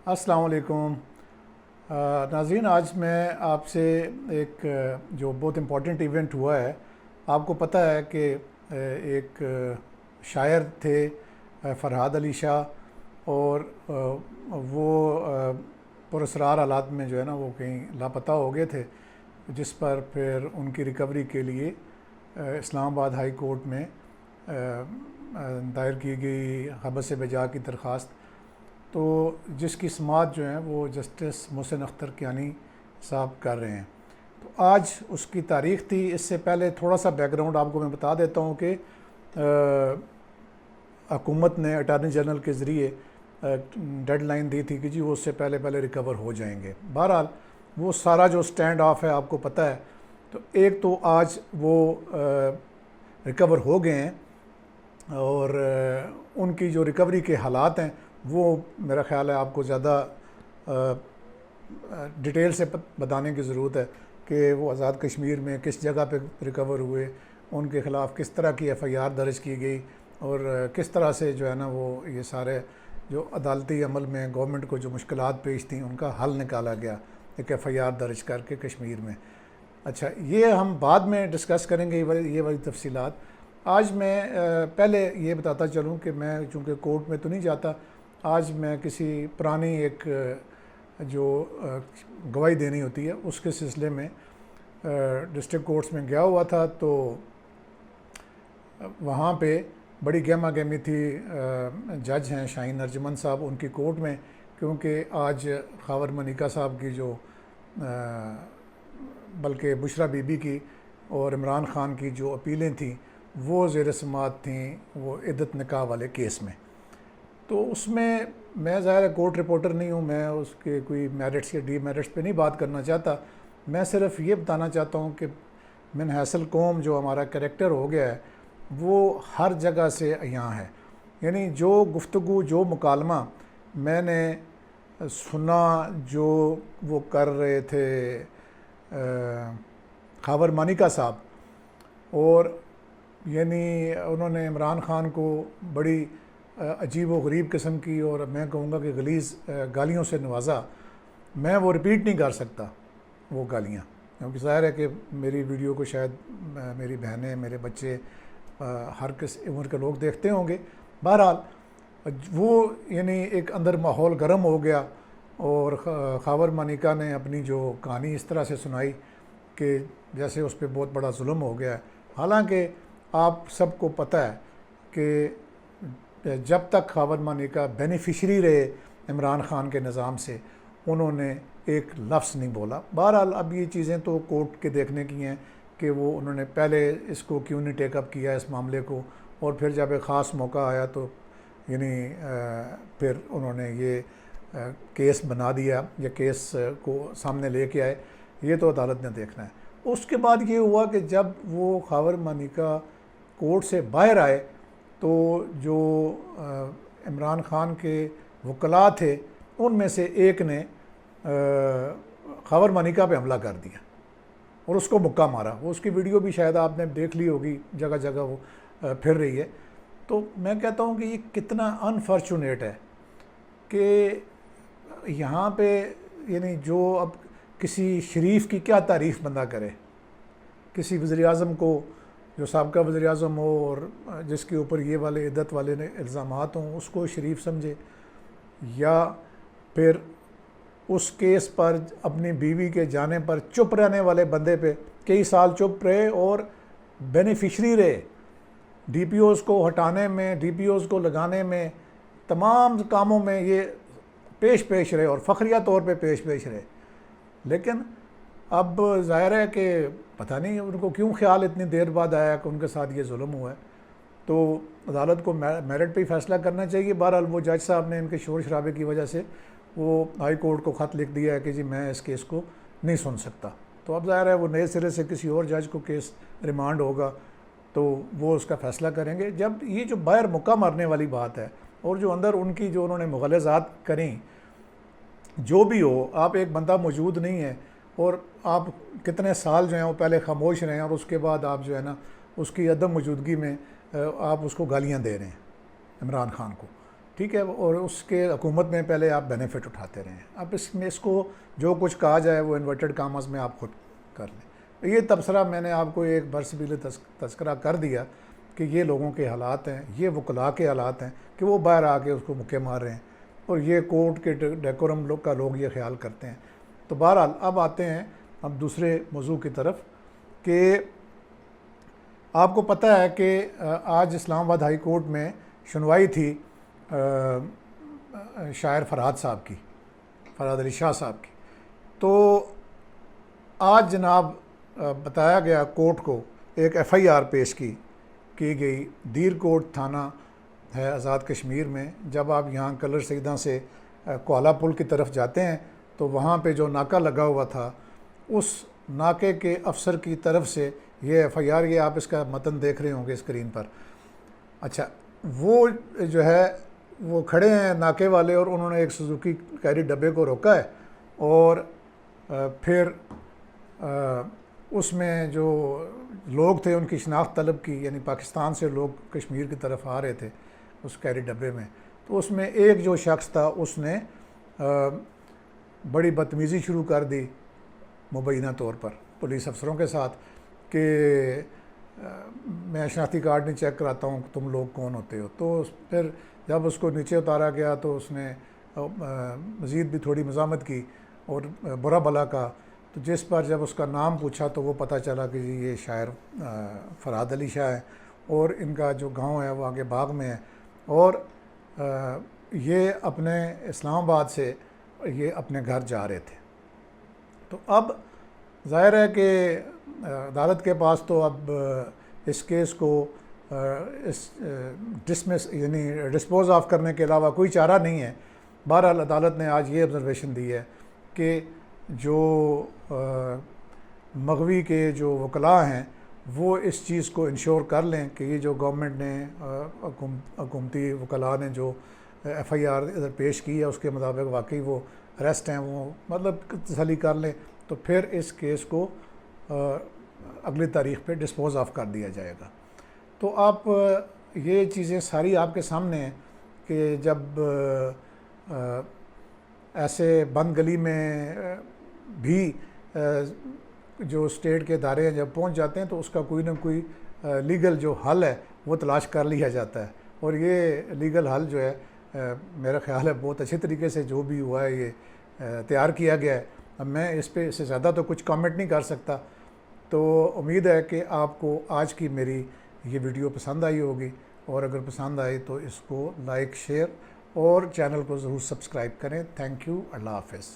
السلام علیکم ناظرین، آج میں آپ سے ایک جو بہت امپورٹنٹ ایونٹ ہوا ہے. آپ کو پتہ ہے کہ ایک شاعر تھے فرحاد علی شاہ، اور وہ پراسرار حالات میں جو ہے نا وہ کہیں لاپتہ ہو گئے تھے، جس پر پھر ان کی ریکوری کے لیے اسلام آباد ہائی کورٹ میں دائر کی گئی حبس بجا کی درخواست، تو جس کی سماعت جو ہیں وہ جسٹس محسن اختر کیانی صاحب کر رہے ہیں. تو آج اس کی تاریخ تھی. اس سے پہلے تھوڑا سا بیک گراؤنڈ آپ کو میں بتا دیتا ہوں کہ حکومت نے اٹارنی جنرل کے ذریعے ڈیڈ لائن دی تھی کہ جی وہ اس سے پہلے ریکور ہو جائیں گے. بہرحال وہ سارا جو سٹینڈ آف ہے آپ کو پتہ ہے. تو ایک تو آج وہ ریکور ہو گئے ہیں، اور ان کی جو ریکوری کے حالات ہیں وہ میرا خیال ہے آپ کو زیادہ ڈیٹیل سے بتانے کی ضرورت ہے کہ وہ آزاد کشمیر میں کس جگہ پہ ریکور ہوئے، ان کے خلاف کس طرح کی ایف آئی آر درج کی گئی، اور کس طرح سے جو ہے نا وہ یہ سارے جو عدالتی عمل میں گورنمنٹ کو جو مشکلات پیش تھیں ان کا حل نکالا گیا ایک ایف آئی آر درج کر کے کشمیر میں. اچھا، یہ ہم بعد میں ڈسکس کریں گے یہ والی تفصیلات. آج میں پہلے یہ بتاتا چلوں کہ میں چونکہ کورٹ میں تو نہیں جاتا، آج میں کسی پرانی ایک جو گواہی دینی ہوتی ہے اس کے سلسلے میں ڈسٹرکٹ کورٹس میں گیا ہوا تھا. تو وہاں پہ بڑی گہما گہمی تھی. جج ہیں شاہین ارجمن صاحب، ان کی کورٹ میں، کیونکہ آج خاور منیکا صاحب کی جو بلکہ بشرا بی بی کی اور عمران خان کی جو اپیلیں تھیں وہ زیر سماعت تھیں، وہ عدت نکاح والے کیس میں. تو اس میں میں ظاہر کورٹ رپورٹر نہیں ہوں، میں اس کے کوئی میرٹس یا ڈی میرٹس پہ نہیں بات کرنا چاہتا. میں صرف یہ بتانا چاہتا ہوں کہ من حیث قوم جو ہمارا کریکٹر ہو گیا ہے وہ ہر جگہ سے عیاں ہے. یعنی جو گفتگو، جو مکالمہ میں نے سنا جو وہ کر رہے تھے خاور مانیکا صاحب، اور یعنی انہوں نے عمران خان کو بڑی عجیب و غریب قسم کی، اور میں کہوں گا کہ غلیظ گالیوں سے نوازا. میں وہ رپیٹ نہیں کر سکتا وہ گالیاں، کیونکہ ظاہر ہے کہ میری ویڈیو کو شاید میری بہنیں، میرے بچے، ہر کس عمر کے لوگ دیکھتے ہوں گے. بہرحال وہ یعنی ایک اندر ماحول گرم ہو گیا، اور خاور مانیکا نے اپنی جو کہانی اس طرح سے سنائی کہ جیسے اس پہ بہت بڑا ظلم ہو گیا ہے. حالانکہ آپ سب کو پتہ ہے کہ جب تک خاور مانیکا بینیفیشری رہے عمران خان کے نظام سے، انہوں نے ایک لفظ نہیں بولا. بہرحال اب یہ چیزیں تو کورٹ کے دیکھنے کی ہیں کہ وہ انہوں نے پہلے اس کو کیوں نہیں ٹیک اپ کیا اس معاملے کو، اور پھر جب ایک خاص موقع آیا تو یعنی پھر انہوں نے یہ کیس بنا دیا یا کیس کو سامنے لے کے آئے. یہ تو عدالت نے دیکھنا ہے. اس کے بعد یہ ہوا کہ جب وہ خاور مانیکا کورٹ سے باہر آئے تو جو عمران خان کے وکلاء تھے ان میں سے ایک نے خاور مانیکا پہ حملہ کر دیا اور اس کو مکہ مارا. وہ اس کی ویڈیو بھی شاید آپ نے دیکھ لی ہوگی، جگہ جگہ وہ پھر رہی ہے. تو میں کہتا ہوں کہ یہ کتنا انفارچونیٹ ہے کہ یہاں پہ یعنی جو اب کسی شریف کی کیا تعریف بندہ کرے، کسی وزیر اعظم کو جو سابقہ وزیر اعظم ہو اور جس کے اوپر یہ والے عدت والے الزامات ہوں اس کو شریف سمجھے، یا پھر اس کیس پر اپنی بیوی کے جانے پر چپ رہنے والے بندے پہ کئی سال چپ رہے اور بینیفیشری رہے، ڈی پی اوز کو ہٹانے میں، ڈی پی اوز کو لگانے میں، تمام کاموں میں یہ پیش رہے اور فخریہ طور پہ پیش رہے. لیکن اب ظاہر ہے کہ پتہ نہیں ان کو کیوں خیال اتنی دیر بعد آیا کہ ان کے ساتھ یہ ظلم ہوا ہے. تو عدالت کو میرٹ پہ ہی فیصلہ کرنا چاہیے. بہرحال وہ جج صاحب نے ان کے شور شرابے کی وجہ سے وہ ہائی کورٹ کو خط لکھ دیا ہے کہ جی میں اس کیس کو نہیں سن سکتا. تو اب ظاہر ہے وہ نئے سرے سے کسی اور جج کو کیس ریمانڈ ہوگا تو وہ اس کا فیصلہ کریں گے. جب یہ جو باہر مکہ مارنے والی بات ہے اور جو اندر ان کی جو انہوں نے مغالطات کریں، جو بھی ہو، آپ ایک بندہ موجود نہیں ہے اور آپ کتنے سال جو ہیں وہ پہلے خاموش رہے ہیں، اور اس کے بعد آپ جو ہے نا اس کی عدم موجودگی میں آپ اس کو گالیاں دے رہے ہیں عمران خان کو. ٹھیک ہے، اور اس کے حکومت میں پہلے آپ بینیفٹ اٹھاتے رہیں. اب اس میں اس کو جو کچھ کہا جائے وہ انورٹڈ کامز میں آپ خود کر لیں. یہ تبصرہ میں نے آپ کو ایک برسبیل تذکرہ کر دیا کہ یہ لوگوں کے حالات ہیں، یہ وکلاء کے حالات ہیں کہ وہ باہر آ کے اس کو مکے مار رہے ہیں، اور یہ کورٹ کے ڈیکورم لوگ کا لوگ یہ خیال کرتے ہیں. تو بہرحال اب آتے ہیں ہم دوسرے موضوع کی طرف کہ آپ کو پتہ ہے کہ آج اسلام آباد ہائی کورٹ میں سنوائی تھی شاعر فرحاد صاحب کی، فرحاد علی شاہ صاحب کی. تو آج جناب بتایا گیا کورٹ کو، ایک ایف آئی آر پیش کی گئی دیر کوٹ تھانہ ہے آزاد کشمیر میں. جب آپ یہاں کلر سیداں سے کوالہ پل کی طرف جاتے ہیں تو وہاں پہ جو ناکہ لگا ہوا تھا، اس ناکے کے افسر کی طرف سے یہ ایف آئی آر، یہ آپ اس کا متن دیکھ رہے ہوں گے اسکرین پر. اچھا، وہ جو ہے وہ کھڑے ہیں ناکے والے، اور انہوں نے ایک سوزوکی کیری ڈبے کو روکا ہے، اور پھر اس میں جو لوگ تھے ان کی شناخت طلب کی، یعنی پاکستان سے لوگ کشمیر کی طرف آ رہے تھے اس کیری ڈبے میں. تو اس میں ایک جو شخص تھا اس نے بڑی بدتمیزی شروع کر دی مبینہ طور پر پولیس افسروں کے ساتھ کہ میں شناختی کارڈ نہیں چیک کراتا ہوں، تم لوگ کون ہوتے ہو. تو پھر جب اس کو نیچے اتارا گیا تو اس نے مزید بھی تھوڑی مزاحمت کی اور برا بھلا کا. تو جس پر جب اس کا نام پوچھا تو وہ پتہ چلا کہ جی یہ شاعر فرحاد علی شاہ ہے، اور ان کا جو گاؤں ہے وہ آگے باغ میں ہے، اور یہ اپنے اسلام آباد سے یہ اپنے گھر جا رہے تھے. تو اب ظاہر ہے کہ عدالت کے پاس تو اب اس کیس کو ڈسمس یعنی ڈسپوز آف کرنے کے علاوہ کوئی چارہ نہیں ہے. بہرحال عدالت نے آج یہ آبزرویشن دی ہے کہ جو مغوی کے جو وکلاء ہیں وہ اس چیز کو انشور کر لیں کہ یہ جو گورنمنٹ نے حکومتی وکلاء نے جو ایف آئی آر ادھر پیش کی ہے اس کے مطابق واقعی وہ اریسٹ ہیں، وہ مطلب تسلی کر لیں، تو پھر اس کیس کو اگلی تاریخ پہ ڈسپوز آف کر دیا جائے گا. تو آپ یہ چیزیں ساری آپ کے سامنے ہیں کہ جب ایسے بند گلی میں بھی جو اسٹیٹ کے ادارے ہیں جب پہنچ جاتے ہیں تو اس کا کوئی نہ کوئی لیگل جو حل ہے وہ تلاش کر لیا جاتا ہے. اور یہ لیگل حل جو ہے میرا خیال ہے بہت اچھے طریقے سے جو بھی ہوا ہے یہ تیار کیا گیا ہے. اب میں اس پہ اس سے زیادہ تو کچھ کامنٹ نہیں کر سکتا. تو امید ہے کہ آپ کو آج کی میری یہ ویڈیو پسند آئی ہوگی، اور اگر پسند آئی تو اس کو لائک، شیئر اور چینل کو ضرور سبسکرائب کریں. Thank you. اللہ حافظ.